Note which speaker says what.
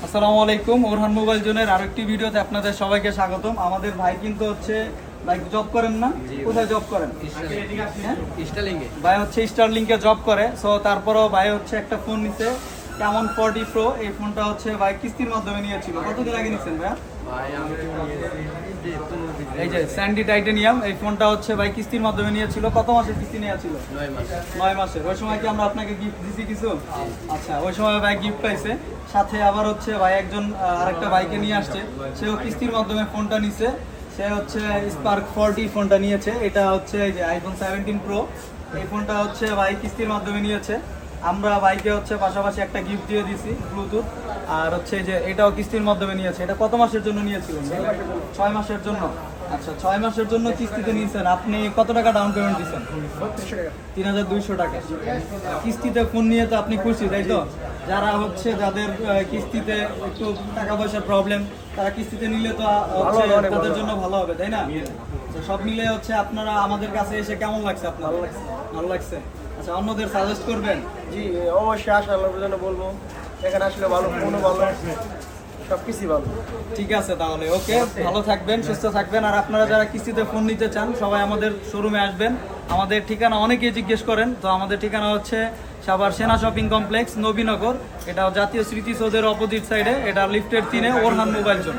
Speaker 1: আসসালামু আলাইকুম, Orhan mobile জোনের আরেকটি ভিডিওতে আপনাদের সবাইকে স্বাগতম। আমাদের ভাই কিন্তু হচ্ছে ভাই জব করেন না? কোথায় জব করেন?
Speaker 2: স্টারলিংকে।
Speaker 1: ভাই হচ্ছে স্টারলিংকে জব করে। সো তারপরও ভাই হচ্ছে একটা ফোন নিছে, কেমন 40 প্রো। এই ফোনটা হচ্ছে ভাই কিস্তির মাধ্যমে নিয়েছিল। কতদিন আগে নিচ্ছেন ভাইয়া?
Speaker 2: ভাই আমি তো নিয়েছি 15 দিন।
Speaker 1: এই যে স্যান্ডি টাইটেনিয়াম, এই ফোনটা হচ্ছে ভাই কিস্তির মাধ্যমে নিয়েছিল। কত মাসের কিস্তি নিয়েছিল?
Speaker 2: 9 মাস।
Speaker 1: 9 মাসের। ওই সময় কি আমরা আপনাকে গিফট দিছি কিছু? আচ্ছা, ওই সময় ভাই গিফট পাইছে। সাথে আবার হচ্ছে ভাই একজন আরেকটা বাইকে নিয়ে আসছে, সেও কিস্তির মাধ্যমে ফোনটা নিছে। সে হচ্ছে স্পার্ক 40 ফোনটা নিয়েছে। এটা হচ্ছে এই যে আইফোন 17 প্রো। এই ফোনটা হচ্ছে ভাই কিস্তির মাধ্যমে নিয়েছে। আমরা বাইকে হচ্ছে পাশাপাশি একটা গিফট দিয়ে দিছি ব্লুটুথ। আর হচ্ছে যে এটাও কিস্তির মাধ্যমে নিয়েছে। এটা কত মাসের জন্য নিয়েছিলেন? 6 মাসের জন্য। আচ্ছা, 6 মাসের জন্য কিস্তিতে নিয়েছেন। আপনি কত টাকা ডাউন পেমেন্ট দিচ্ছেন? 3200 টাকা। কিস্তিতে ফোন নিয়ে তো আপনি খুশি, তাই তো? যারা হচ্ছে যাদের কিস্তিতে একটু টাকা পয়সার প্রবলেম, তারা কিস্তিতে নিলে তো হচ্ছে তাদের জন্য ভালো হবে, তাই না? তো সব মিলে হচ্ছে আপনারা আমাদের কাছে এসে কেমন লাগছে আপনার? ভালো লাগছে। আচ্ছা, অন্যদের সাজেস্ট করবেন?
Speaker 3: জি অবশ্যই আসার জন্য বলবো, এখানে আসলে ভালো, ফোনও ভালো, সব কিছুই ভালো।
Speaker 1: ঠিক আছে, তাহলে ওকে, ভালো থাকবেন, সুস্থ থাকবেন। আর আপনারা যারা কিস্তিতে ফোন নিতে চান সবাই আমাদের শোরুমে আসবেন। আমাদের ঠিকানা অনেকেই জিজ্ঞেস করেন, তো আমাদের ঠিকানা হচ্ছে সাভার সেনা শপিং কমপ্লেক্স, নবীনগর। এটা জাতীয় স্মৃতিসৌধের অপোজিট সাইডে, এটা লিফটের 3-এ ওরহান মোবাইল জোন।